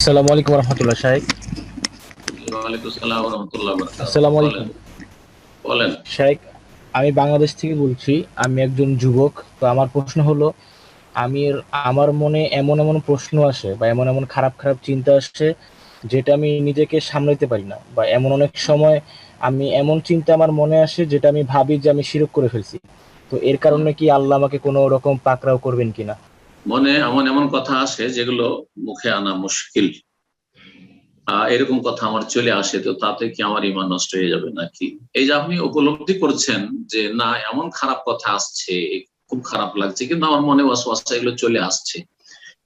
আসসালামু আলাইকুম রহমতুল্লাহ শাহেক। ওয়ালাইকুম আসসালাম ওয়া রাহমাতুল্লাহি ওয়া বারাকাতুহু। আসসালামু বলেন আলাইকুম বলেন। শাহেক। আমি বাংলাদেশ থেকে বলছি। আমি একজন যুবক। তো আমার প্রশ্ন হলো, আমি আমার মনে এমন এমন প্রশ্ন আসে বা এমন এমন খারাপ খারাপ চিন্তা আসে যেটা আমি নিজেকে সামলাতে পারি না, বা এমন অনেক সময় আমি এমন চিন্তা আমার মনে আসে যেটা আমি ভাবি যে আমি শিরক করে ফেলছি। তো এর হুম। কারণে কি আল্লাহ আমাকে কোনো রকম পাকড়াও করবেন কিনা? মনে এমন এমন কথা আসে যেগুলো মুখে আনা মুশকিল। এরকম কথা আমার চলে আসে, তো তাতে কি আমার ঈমান নষ্ট হয়ে যাবে নাকি? এই যে আপনি উপলব্ধি করছেন যে না, এমন খারাপ কথা আসছে, খুব খারাপ লাগছে, কিন্তু আমার মনে ওয়াসওয়াসা এগুলো চলে আসছে।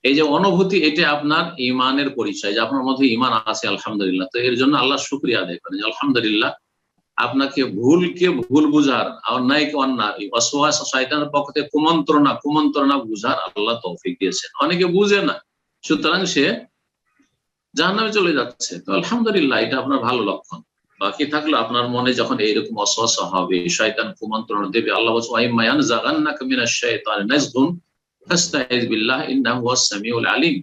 এই যে অনুভূতি, এটা আপনার ঈমানের পরিচয় যে আপনার মধ্যে ঈমান আছে, আলহামদুলিল্লাহ। তো এর জন্য আল্লাহ শুকরিয়া আদায় করেন যে আলহামদুলিল্লাহ, আপনাকে ভুলকে ভুল বুঝার, অন্যায়কে অন্যায়, ওয়াসওয়াস শয়তানের পক্ষ থেকে কুমন্ত্রণা কুমন্ত্রণা বুঝার আল্লাহ তৌফিক দিয়েছেন। অনেকে বুঝে না, সুতরাং সে জাহান্নামে চলে যাচ্ছে। তো আলহামদুলিল্লাহ, এটা আপনার ভালো লক্ষণ। বাকি থাকলো আপনার মনে যখন এইরকম ওয়াসওয়াসা হবে, শয়তান কুমন্ত্রণা দেবে, আল্লাহ বলছেন ওয়াইম্মা ইয়ানজাগান্নাকা মিনাশ শাইতানি নাজগুন ফাস্তাইজ বিল্লাহ ইন্নাহু হুয়াস সামিউল আলিম।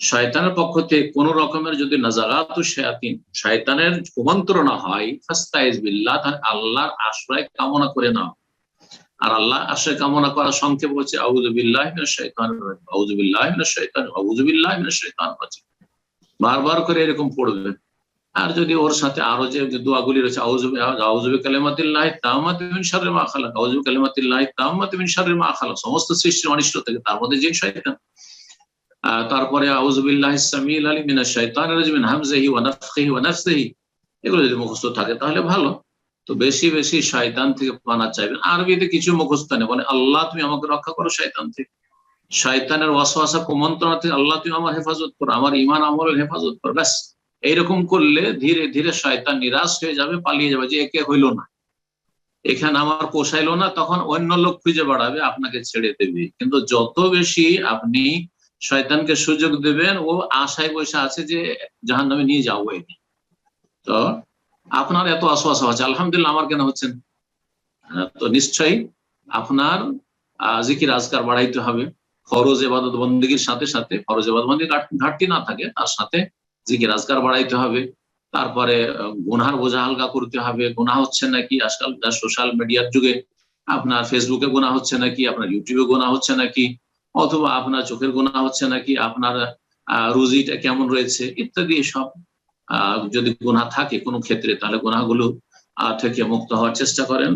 শয়তানের পক্ষ থেকে কোন রকমের যদি নাজাগাতু শায়াতিন, শয়তানের কুমন্ত্রণা হয়, ফাস্তাইজ বিল্লাহ, তাহলে আল্লাহর আশ্রয় কামনা করে নাও। আর আল্লাহ আশ্রয় কামনা করার সংক্ষেপ হচ্ছে আউযু বিল্লাহি মিনাশ শাইতানির রাজিম, আউযু বিল্লাহি মিনাশ শাইতানির, আউযু বিল্লাহি মিনাশ শাইতানির রাজিম। বারবার করে এরকম পড়বে। আর যদি ওর সাথে আরো যে দোয়াগুলি রয়েছে, আউযু বিকালিমাতিল্লাহি তাম্মাতি মিন শাররি মা খালাক, আউযু বিকালিমাতিল্লাহি তাম্মাতি মিন শাররি মা খালাক, সমস্ত সৃষ্টির অনিষ্ট থেকে, তার মধ্যে জিন শয়তান। তারপরে আউযু বিল্লাহিস সামিউল আলিম মিনাশ শাইতানির রাজিম মিন হামজিহি ওয়া নাফখিহি ওয়া নাফসিহি, এগুলো যদি মুখস্থ থাকে তাহলে ভালো। তো বেশি বেশি শয়তান থেকে পানা চাইবেন। আরবিতে কিছু মুখস্থ নেই, বলে আল্লাহ তুমি আমাকে রক্ষা করো শয়তান থেকে, শয়তানের ওয়াসওয়াসা কুমন্ত্রণা থেকে আল্লাহ তুমি আমার হেফাজত করো, আমার ঈমান আমলের হেফাজত করো। ব্যাস, এইরকম করলে ধীরে ধীরে শয়তান নিরাশ হয়ে যাবে, পালিয়ে যাবে, যে একে হইল না, এখানে আমার পোষাইলো না, তখন অন্য লোক খুঁজে বেড়াবে, আপনাকে ছেড়ে দেবে। কিন্তু যত বেশি আপনি শয়তানকে সুযোগ দেবেন, ও আশায় বসে আছে যে জাহান্নামে নিয়ে যাবো একে। তো আপনার এত আশা হচ্ছে, আলহামদুলিল্লাহ, আমার কেন হচ্ছেন? তো নিশ্চয়ই আপনার জিকির আজকার বাড়াইতে হবে। ফরজ ইবাদত বন্দেগীর সাথে সাথে, ফরজ ইবাদত বন্দেগীর ঘাটতি না থাকে, তার সাথে জিকির আজকার বাড়াইতে হবে। তারপরে গুনহার বোঝা হালকা করতে হবে। গুনাহ হচ্ছে নাকি আজকাল সোশ্যাল মিডিয়ার যুগে, আপনার ফেসবুকে গুনাহ হচ্ছে নাকি, আপনার ইউটিউবে গুনাহ হচ্ছে নাকি, অথবা আপনার চোখের গুনাহ হচ্ছে নাকি, আপনার রুজিটা কেমন রয়েছে ইত্যাদি সব। যদি গুনাহ থাকে কোনো ক্ষেত্রে, তাহলে গুনাহগুলো থেকে মুক্ত হওয়ার চেষ্টা করেন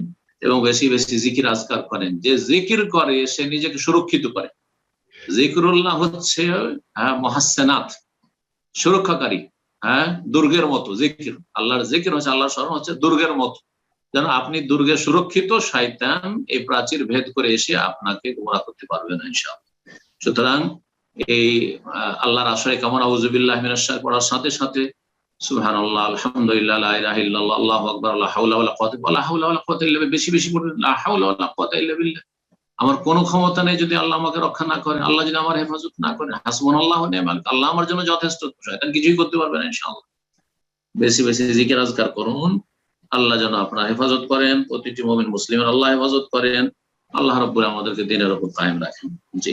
এবং বেশি বেশি জিকির আজকার করেন। যে জিকির করে সে নিজেকে সুরক্ষিত করে। জিকরুল্লাহ হচ্ছে মহাসেনাত, সুরক্ষাকারী। হ্যাঁ, দুর্গের মতো জিকির, আল্লাহর জিকির হচ্ছে, আল্লাহর স্মরণ হচ্ছে দুর্গের মতো। যেন আপনি দুর্গে সুরক্ষিত, শয়তান এই প্রাচীর ভেদ করে এসে আপনাকে গোমরাহ করতে পারবে না ইনশাআল্লাহ। সুতরাং এই আল্লাহর আশ্রয় কামনা, আউযু বিল্লাহি মিনাশ শাইতানির পড়ার সাথে সাথে সুবহানাল্লাহ, আলহামদুলিল্লাহ, লা ইলাহা ইল্লাল্লাহ, আল্লাহু আকবার, লা হাওলা ওয়ালা কুওয়াতা ইল্লা বিল্লাহ, বেশি বেশি পড়বেন, লা হাওলা ওয়ালা কুওয়াতা ইল্লা বিল্লাহ। আমার কোনো ক্ষমতা নেই যদি আল্লাহ আমাকে রক্ষা না করেন, আল্লাহ যদি আমার হেফাজত না করেন, হাসবুনাল্লাহু ওয়া নি'মাল ওয়াকিল, আল্লাহ আমার জন্য যথেষ্ট, শয়তান কিছুই করতে পারবে না ইনশাআল্লাহ। বেশি বেশি জিকির আজকার করুন। আল্লাহ যেন আপনার হেফাজত করেন, প্রতিটি মুমিন মুসলিমের আল্লাহ হেফাজত করেন। আল্লাহ রাব্বুল আমাদেরকে দ্বীনের উপর কায়েম রাখেন। জি।